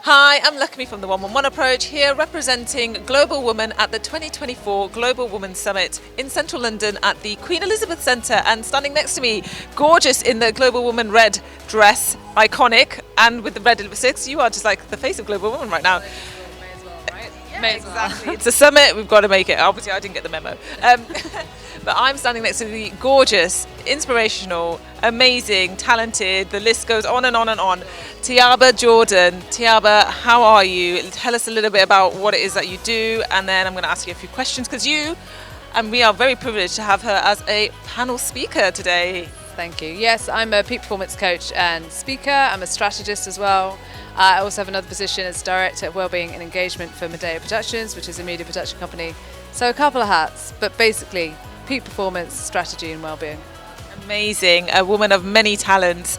Hi, I'm Lakshmi from the 111 Approach, here representing Global Women at the 2024 Global Women Summit in central London at the Queen Elizabeth Centre. And standing next to me, gorgeous in the Global Woman red dress, iconic, and with the red lipsticks, you are just like the face of Global Women right now. Exactly. It's a summit, we've got to make it. Obviously, I didn't get the memo. But I'm standing next to the gorgeous, inspirational, amazing, talented, the list goes on and on and on, Tayyaba Jordan. Tayyaba, how are you? Tell us a little bit about what it is that you do, and then I'm going to ask you a few questions because we are very privileged to have her as a panel speaker today. Thank you. Yes, I'm a peak performance coach and speaker. I'm a strategist as well. I also have another position as Director of Wellbeing and Engagement for Medea Productions, which is a media production company. So a couple of hats, but basically peak performance, strategy and wellbeing. Amazing, a woman of many talents.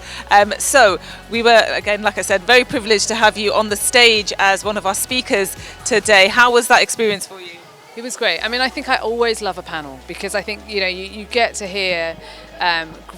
So we were, again, like I said, very privileged to have you on the stage as one of our speakers today. How was that experience for you? It was great. I mean, I think I always love a panel because I think, you get to hear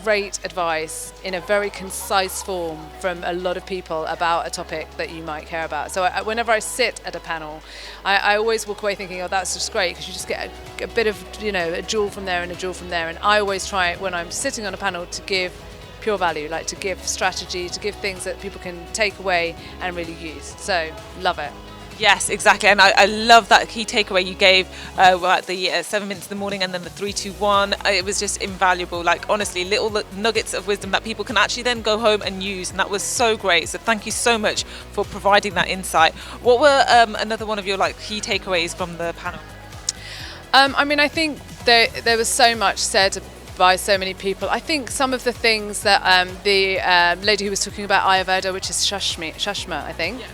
great advice in a very concise form from a lot of people about a topic that you might care about. So whenever I sit at a panel, I always walk away thinking, oh, that's just great, because you just get a bit of, a jewel from there and a jewel from there. And I always try, when I'm sitting on a panel, to give pure value, like to give strategy, to give things that people can take away and really use. So, love it. Yes, exactly, and I love that key takeaway you gave at the 7 minutes in the morning and then the 3, 2, 1. It was just invaluable, like honestly, little nuggets of wisdom that people can actually then go home and use, and that was so great. So thank you so much for providing that insight. What were another one of your key takeaways from the panel? I think there was so much said by so many people. I think some of the things that the lady who was talking about Ayurveda, which is Shashma, I think. Yeah.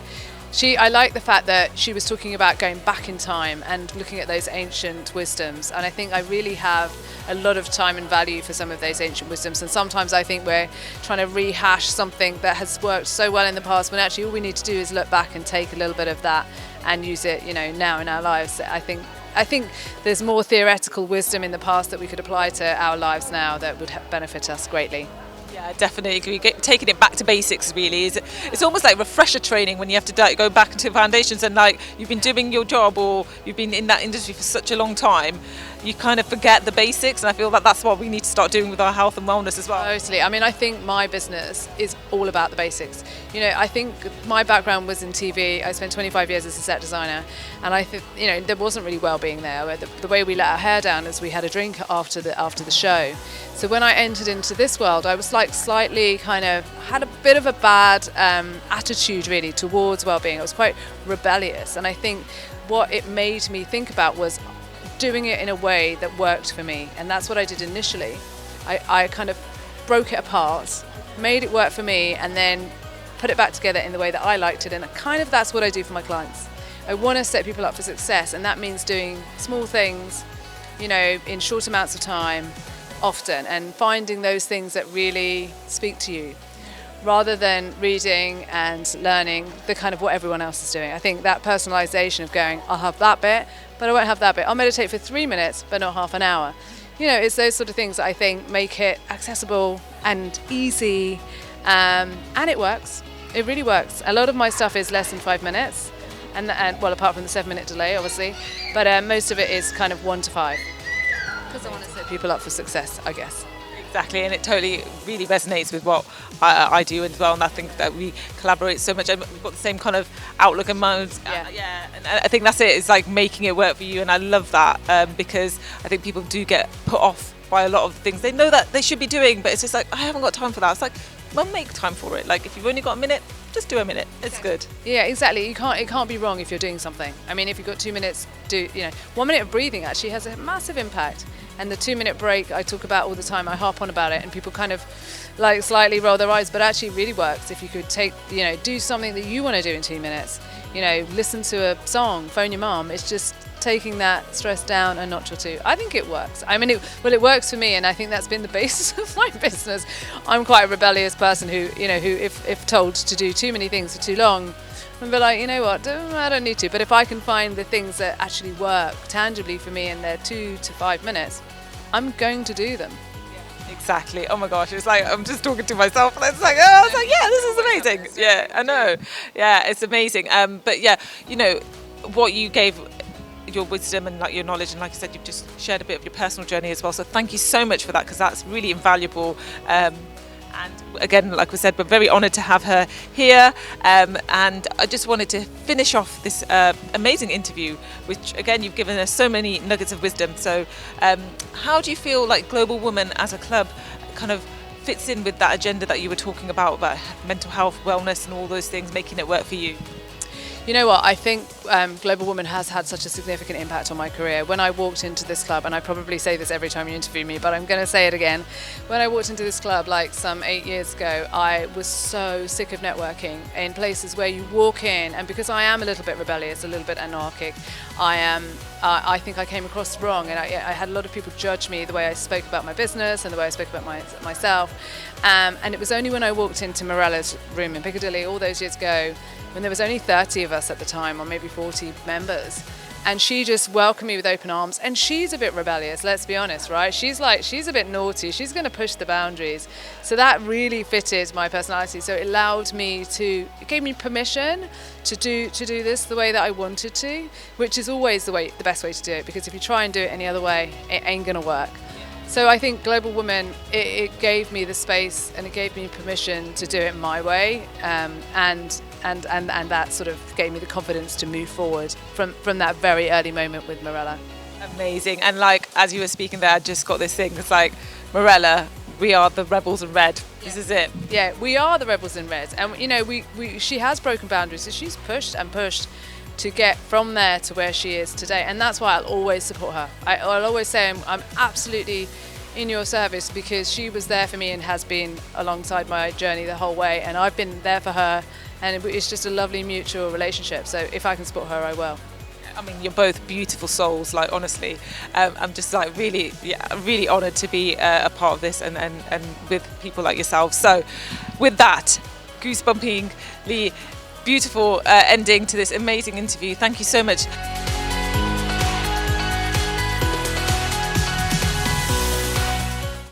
I like the fact that she was talking about going back in time and looking at those ancient wisdoms, and I think I really have a lot of time and value for some of those ancient wisdoms, and sometimes I think we're trying to rehash something that has worked so well in the past when actually all we need to do is look back and take a little bit of that and use it now in our lives. I think there's more theoretical wisdom in the past that we could apply to our lives now that would benefit us greatly. Yeah, definitely agree. Taking it back to basics really is. It's almost like refresher training when you have to go back into foundations, and you've been doing your job or you've been in that industry for such a long time, you kind of forget the basics, and I feel that that's what we need to start doing with our health and wellness as well. Totally. I mean, I think my business is all about the basics. I think my background was in TV. I spent 25 years as a set designer, and I think there wasn't really well-being there. The way we let our hair down is we had a drink after the show. So when I entered into this world, I was slightly kind of had a bit of a bad attitude really towards well-being. I was quite rebellious, and I think what it made me think about was doing it in a way that worked for me, and that's what I did initially. I kind of broke it apart, made it work for me, and then put it back together in the way that I liked it, and that's what I do for my clients. I want to set people up for success, and that means doing small things, in short amounts of time, often, and finding those things that really speak to you, rather than reading and learning the kind of what everyone else is doing. I think that personalization of going, I'll have that bit, but I won't have that bit. I'll meditate for 3 minutes, but not half an hour. It's those sort of things that I think make it accessible and easy, and it works. It really works. A lot of my stuff is less than 5 minutes, and well, apart from the 7-minute delay, obviously, but most of it is kind of 1 to 5. Because I want to set people up for success, I guess. Exactly, and it totally really resonates with what I do as well, and I think that we collaborate so much and we've got the same kind of outlook and mind. Yeah. And I think that's it. It's like making it work for you, and I love that because I think people do get put off by a lot of things they know that they should be doing, but it's just like, I haven't got time for that. It's like, well, make time for it. Like if you've only got a minute, just do a minute. It's good. Yeah, exactly. It can't be wrong if you're doing something. I mean, if you've got 2 minutes, 1 minute of breathing actually has a massive impact. And the 2-minute break I talk about all the time, I harp on about it, and people kind of slightly roll their eyes, but actually it really works. If you could do something that you want to do in 2 minutes, listen to a song, phone your mum, it's just taking that stress down a notch or two. I think it works. I mean, it works for me, and I think that's been the basis of my business. I'm quite a rebellious person who if told to do too many things for too long, and be like, what, I don't need to. But if I can find the things that actually work tangibly for me and they're 2 to 5 minutes, I'm going to do them. Exactly. Oh my gosh, it's like I'm just talking to myself, and it's like, oh, I was like, yeah, this is amazing. Yeah, I know. Yeah, it's amazing. But yeah, you know, what you gave, your wisdom and like your knowledge, and like I said, you've just shared a bit of your personal journey as well. So thank you so much for that, because that's really invaluable. And again, like we said, we're very honoured to have her here. And I just wanted to finish off this amazing interview, which again, you've given us so many nuggets of wisdom. So how do you feel like Global Woman as a club kind of fits in with that agenda that you were talking about mental health, wellness and all those things, making it work for you? You know what, I think Global Woman has had such a significant impact on my career. When I walked into this club, and I probably say this every time you interview me, but I'm going to say it again. When I walked into this club like some 8 years ago, I was so sick of networking in places where you walk in, and because I am a little bit rebellious, a little bit anarchic, I think I came across wrong, and I had a lot of people judge me the way I spoke about my business and the way I spoke about myself. And it was only when I walked into Morella's room in Piccadilly all those years ago, when there was only 30 of us at the time, or maybe 40 members, and she just welcomed me with open arms. And she's a bit rebellious, let's be honest, right? She's a bit naughty, she's going to push the boundaries. So that really fitted my personality. So it it gave me permission to do this the way that I wanted to, which is always the best way to do it, because if you try and do it any other way, it ain't going to work. So I think Global Woman, it gave me the space and it gave me permission to do it my way, and that sort of gave me the confidence to move forward from that very early moment with Morella. Amazing. And like, as you were speaking there, I just got this thing, it's like, Morella, we are the rebels in red. This is it. Yeah, we are the rebels in red. And you know, she has broken boundaries, so she's pushed and pushed to get from there to where she is today, and that's why I'll always support her. I'll always say I'm absolutely in your service, because she was there for me and has been alongside my journey the whole way, and I've been there for her, and it's just a lovely mutual relationship. So if I can support her, I will. I mean, you're both beautiful souls, like honestly. I'm just like really honoured to be a part of this and with people like yourself. So with that, goosebumpingly beautiful ending to this amazing interview. Thank you so much.